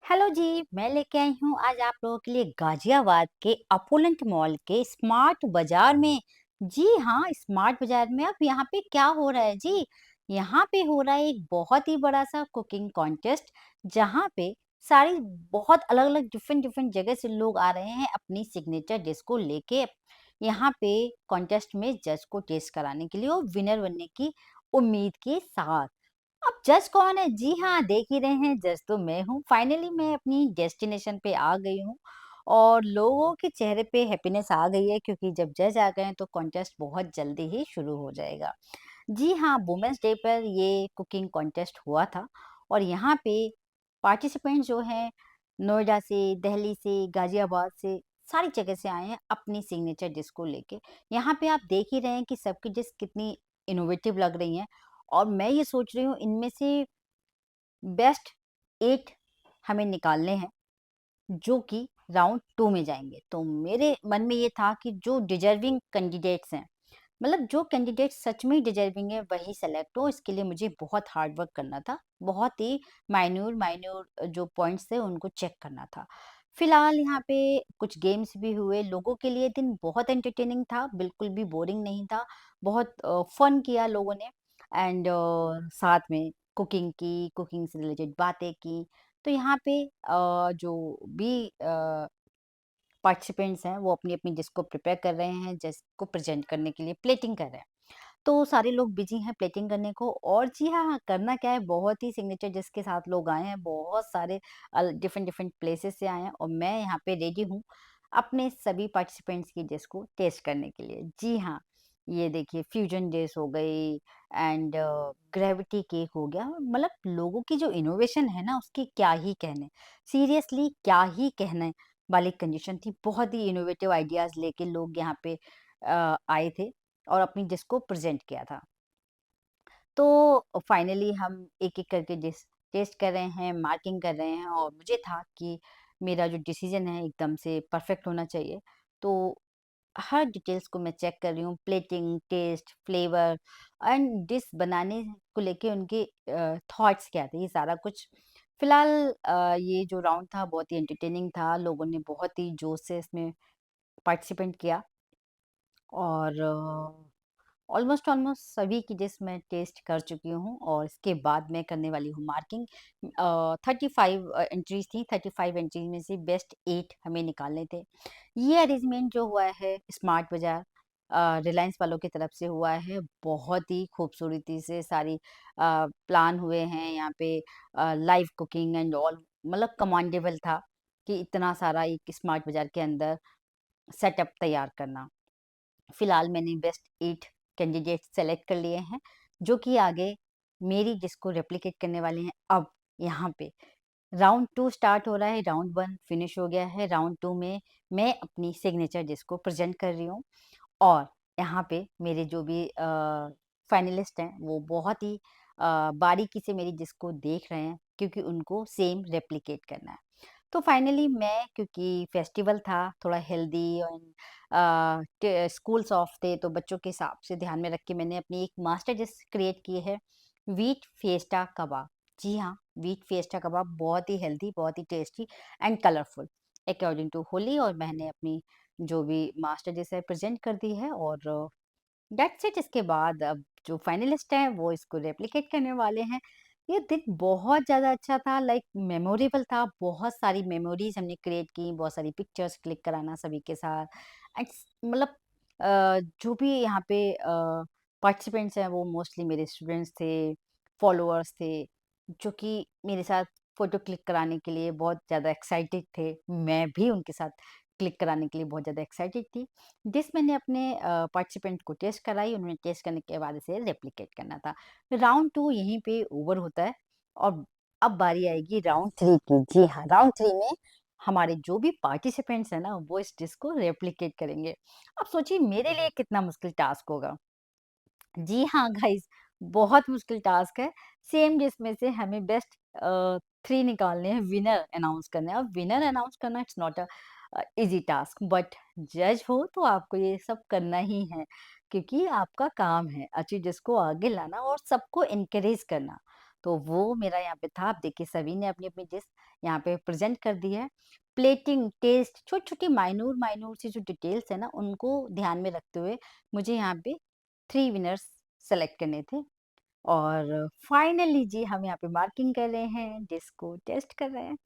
Hello जी, मैं लेके आई हूँ आज आप लोगों के लिए गाजियाबाद के अपोलेंट मॉल के स्मार्ट बाजार में। जी हाँ, स्मार्ट बाजार में अब यहाँ पे क्या हो रहा है जी? यहाँ पे हो रहा है एक बहुत ही बड़ा सा कुकिंग कॉन्टेस्ट, जहाँ पे सारी बहुत अलग-अलग डिफरेंट-डिफरेंट जगह से लोग आ रहे हैं अपनी सिग्नेचर डिश को लेके यहाँ पे कॉन्टेस्ट में जज को टेस्ट कराने के लिए और विनर बनने की उम्मीद के साथ। अब जज कौन है? जी हाँ, देख ही रहे हैं, जज तो मैं हूँ। फाइनली मैं अपनी डेस्टिनेशन पे आ गई हूँ और लोगों के चेहरे पे हैप्पीनेस आ गई है, क्योंकि जब जज आ गए हैं तो कॉन्टेस्ट बहुत जल्दी ही शुरू हो जाएगा। जी हाँ, वुमेन्स डे पर ये कुकिंग कॉन्टेस्ट हुआ था और यहाँ पे पार्टिसिपेंट जो हैं नोएडा से, दिल्ली से, गाजियाबाद से, सारी जगह से आए हैं अपनी सिग्नेचर डिश को लेके। यहाँ पे आप देख ही रहे हैं कि सबकी डिश कितनी इनोवेटिव लग रही हैं और मैं ये सोच रही हूँ इनमें से बेस्ट 8 हमें निकालने हैं, जो कि राउंड 2 में जाएँगे। तो मेरे मन में ये था कि जो डिज़र्विंग कैंडिडेट्स हैं, मतलब जो कैंडिडेट सच में ही डिज़र्विंग है वही सेलेक्ट हो, इसके लिए मुझे बहुत हार्ड वर्क करना था। बहुत ही माइन्यूट माइन्यूट जो पॉइंट्स थे उनको चेक करना था। फिलहाल यहाँ पे कुछ गेम्स भी हुए, लोगों के लिए दिन बहुत एंटरटेनिंग था, बिल्कुल भी बोरिंग नहीं था। बहुत फन किया लोगों ने एंड साथ में कुकिंग की, कुकिंग से रिलेटेड बातें की। तो यहाँ पे जो भी पार्टिसिपेंट्स हैं वो अपनी-अपनी डिश को प्रिपेयर कर रहे हैं, डिश को प्रेज़ेंट करने के लिए प्लेटिंग कर रहे हैं। तो सारे लोग बिज़ी हैं प्लेटिंग करने को और जी हाँ, करना क्या है, बहुत ही सिग्नेचर डिश के साथ लोग आए हैं, बहुत सारे डिफरेंट डिफरेंट प्लेसेस से आए हैं और मैं यहाँ पे रेडी हूँ अपने सभी पार्टिसिपेंट्स की डिश को टेस्ट करने के लिए। जी हाँ, ये देखिए फ्यूजन डिश हो गई एंड ग्रेविटी केक हो गया, मतलब लोगों की जो इनोवेशन है ना उसके क्या ही कहने। सीरियसली क्या ही कहने वाली कंडीशन थी, बहुत ही इनोवेटिव आइडियाज़ लेके लोग यहाँ पे आए थे और अपनी डिश को प्रेज़ेंट किया था। तो फाइनली हम एक-एक करके डिश टेस्ट कर रहे हैं, मार्किंग कर रहे हैं और मुझे था कि मेरा जो डिसीज़न है एकदम से परफेक्ट होना चाहिए। तो हर डिटेल्स को मैं चेक कर रही हूँ, plating, taste, flavour and dish बनाने को लेके उनके थॉट्स क्या थे, ये सारा कुछ। फिलहाल ये जो राउंड था बहुत ही एंटरटेनिंग था, लोगों ने बहुत ही जोश से इसमें पार्टिसिपेंट किया और ऑलमोस्ट ऑलमोस्ट सभी की डिश मैं टेस्ट कर चुकी हूँ और इसके बाद मैं करने वाली हूँ मार्किंग। 35 एंट्रीज थी, 35 एंट्रीज में से बेस्ट 8 हमें निकालने थे। ये अरेंजमेंट जो हुआ है स्मार्ट बाजार रिलायंस वालों की तरफ से हुआ है, बहुत ही खूबसूरती से सारी प्लान हुए हैं यहाँ पे। लाइव कुकिंग एंड ऑल, मतलब कमांडेबल था कि इतना सारा एक स्मार्ट बाजार के अंदर सेटअप तैयार करना। फिलहाल मैंने बेस्ट 8 कैंडिडेट सेलेक्ट कर लिए हैं, जो कि आगे मेरी जिसको रेप्लिकेट करने वाले हैं। अब यहाँ पे राउंड 2 स्टार्ट हो रहा है, राउंड 1 फिनिश हो गया है, राउंड 2 में मैं अपनी सिग्नेचर डिश को प्रेज़ेंट कर रही हूँ और यहाँ पे मेरे जो भी फाइनलिस्ट हैं, वो बहुत ही बारीकी से मेरी डिश को देख रहे हैं, क्योंकि उनको सेम रेप्लिकेट करना है। तो फाइनली मैं, क्योंकि फेस्टिवल था थोड़ा हेल्दी एंड स्कूल्स ऑफ थे, तो बच्चों के हिसाब से ध्यान में रख के मैंने अपनी एक मास्टर डिश क्रिएट की है, व्हीट फिएस्टा कबाब। जी हाँ, व्हीट फिएस्टा कबाब बहुत ही हेल्दी, बहुत ही tasty and colourful according to Holi, और मैंने अपनी जो भी मास्टर डिश है प्रेजेंट कर दी है और दैट्स इट। इसके बाद अब जो फाइनलिस्ट हैं वो इसको रेप्लिकेट करने वाले हैं। ये दिन बहुत ज़्यादा अच्छा था, लाइक मेमोरेबल था, बहुत सारी मेमोरीज़ हमने क्रिएट की, बहुत सारी पिक्चर्स क्लिक कराना सभी के साथ एंड्स, मतलब जो भी यहाँ पे पार्टिसिपेंट्स हैं वो मोस्टली मेरे स्टूडेंट्स थे, फॉलोअर्स थे, जो कि मेरे साथ फ़ोटो क्लिक कराने के लिए बहुत ज़्यादा एक्साइटेड थे। मैं भी उनके साथ क्लिक कराने के लिए बहुत ज़्यादा एक्साइटेड थी। डिश मैंने अपने पार्टिसिपेंट को टेस्ट कराई, उन्होंने टेस्ट करने के बाद इसे रेप्लिकेट करना था। राउंड 2 यहीं पे ओवर होता है और अब बारी आएगी राउंड 3 की। जी हाँ, राउंड 3 में हमारे जो भी पार्टिसिपेंट्स हैं ना, वो इस डिश को रेप्लिकेट करेंगे। अब सोचिए मेरे लिए कितना मुश्किल टास्क होगा। जी हाँ गाइस, बहुत मुश्किल टास्क है। सेम डिश में से हमें बेस्ट 3 निकालने हैं, विनर अनाउंस करना है। अब विनर अनाउंस करना it's not a easy task, but जज हो तो आपको ये सब करना ही है, क्योंकि आपका काम है अच्छी डिश को आगे लाना और सबको एनकरेज करना। तो वो मेरा यहाँ पे था। आप देखिए सभी ने अपनी-अपनी डिश यहाँ पे प्रेज़ेंट कर दी है। प्लेटिंग, टेस्ट, छोटी-छोटी माइन्यूट सी जो डिटेल्स है ना, उनको ध्यान में रखते हुए मुझे यहाँ पे 3 विनर्स सेलेक्ट करने थे। और फाइनली जी हम यहाँ पे मार्किंग कर रहे हैं, डिश को टेस्ट कर रहे हैं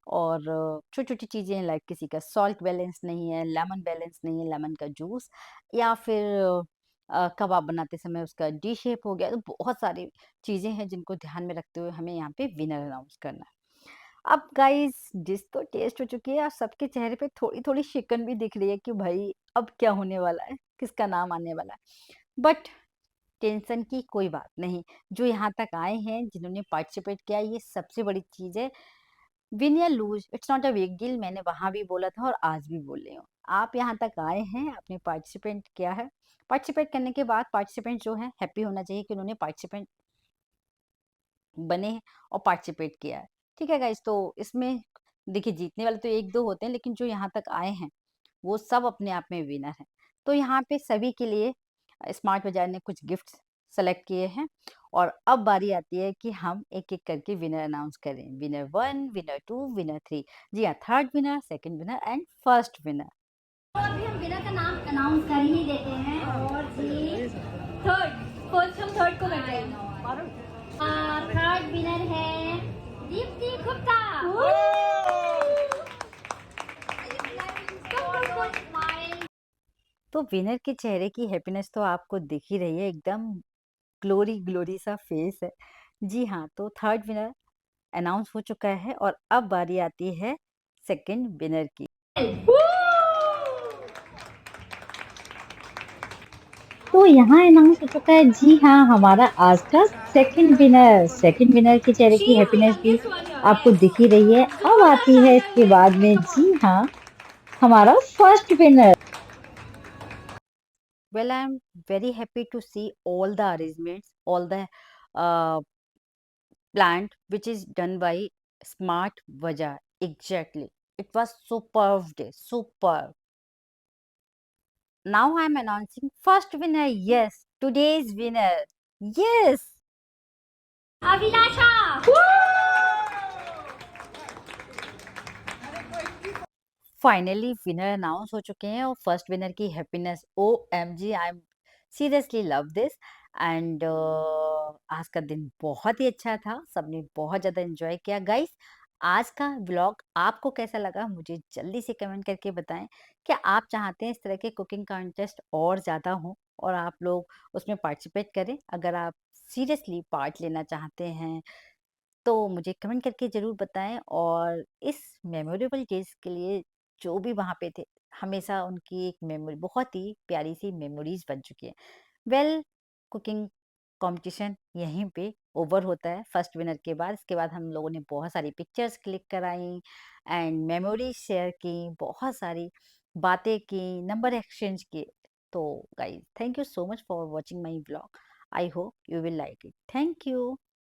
और छोटी-छोटी चीज़ें लाइक किसी का सॉल्ट बैलेंस नहीं है, लेमन बैलेंस नहीं है, लेमन का जूस या फिर कबाब बनाते समय उसका डी शेप हो गया। तो बहुत सारी चीज़ें हैं जिनको ध्यान में रखते हुए हमें यहाँ पे विनर अनाउंस करना है। अब गाइस डिश तो टेस्ट हो चुकी है और सबके चेहरे पे थोड़ी-थोड़ी शिकन भी दिख रही है कि भाई अब क्या होने वाला है? किसका नाम आने वाला है? बट टेंशन की कोई बात नहीं। जो यहाँ तक आए हैं, जिन्होंने पार्टिसिपेट किया, ये सबसे बड़ी चीज़ है। विन या lose it's not a big deal. मैंने वहाँ भी बोला था और आज भी बोल रही हूँ। आप यहाँ तक आए हैं, आपने पार्टिसिपेट किया है। पार्टिसिपेट करने के बाद पार्टिसिपेंट जो है हैप्पी होना चाहिए कि उन्होंने पार्टिसिपेंट बने हैं और पार्टिसिपेट किया है। ठीक है गाइज़? तो इसमें देखिए जीतने वाले तो 1-2 होते हैं, लेकिन जो यहाँ तक आए हैं वो सब अपने आप में विनर हैं। तो यहाँ पे सभी के लिए स्मार्ट बाज़ार ने कुछ गिफ्ट्स सेलेक्ट किए हैं और अब बारी आती है कि हम एक-एक करके विनर अनाउंस करें। Winner 1, winner 2, winner 3। जी हाँ, third winner, second winner and first winner. तो अभी हम विनर का नाम अनाउंस कर ही देते हैं और जी थर्ड फर्स्ट हम थर्ड को कर रहे हैं। थर्ड विनर है दीप्ति गुप्ता। तो विनर के चेहरे की हैप्पीनेस तो आपको दिख ही रही है, एकदम ग्लोरी ग्लोरी सा फेस है। जी हाँ, तो थर्ड विनर अनाउंस हो चुका है और अब बारी आती है सेकंड विनर की। तो यहाँ अनाउंस हो चुका है जी हाँ, हमारा आज का सेकंड विनर। सेकंड विनर के चेहरे की हैप्पीनेस भी आपको दिख ही रही है। अब आती है इसके बाद में जी हाँ, हमारा first winner. Well, I'm very happy to see all the arrangements, all the uh, plant which is done by Smart Bazaar. Exactly. It was superb day, superb. Now I'm announcing first winner. Yes, today's winner. Yes. Abhilasha. Finally winner announce हो चुके हैं और first winner की happiness O M G I am seriously love this and आज का दिन बहुत ही अच्छा था। सबने बहुत ज़्यादा एंजॉय किया। गाइस आज का व्लॉग आपको कैसा लगा मुझे जल्दी से कमेंट करके बताएं। क्या आप चाहते हैं इस तरह के कुकिंग कॉन्टेस्ट और ज़्यादा हों और आप लोग उसमें पार्टिसिपेट करें? अगर आप सीरियसली पार्ट लेना चाहते हैं तो मुझे कमेंट करके ज़रूर बताएँ और इस मेमोरेबल डेज़ के लिए जो भी वहाँ पे थे, हमेशा उनकी एक मेमोरी बहुत ही प्यारी-सी मेमोरीज़ बन चुकी है। वेल कुकिंग कॉम्पिटिशन यहीं पे ओवर होता है फर्स्ट विनर के बाद। इसके बाद हम लोगों ने बहुत सारी पिक्चर्स क्लिक कराई एंड मेमोरीज़ शेयर की, बहुत सारी बातें की, नंबर एक्सचेंज किए। तो guys thank you so much for watching my vlog. I hope you will like it. Thank you.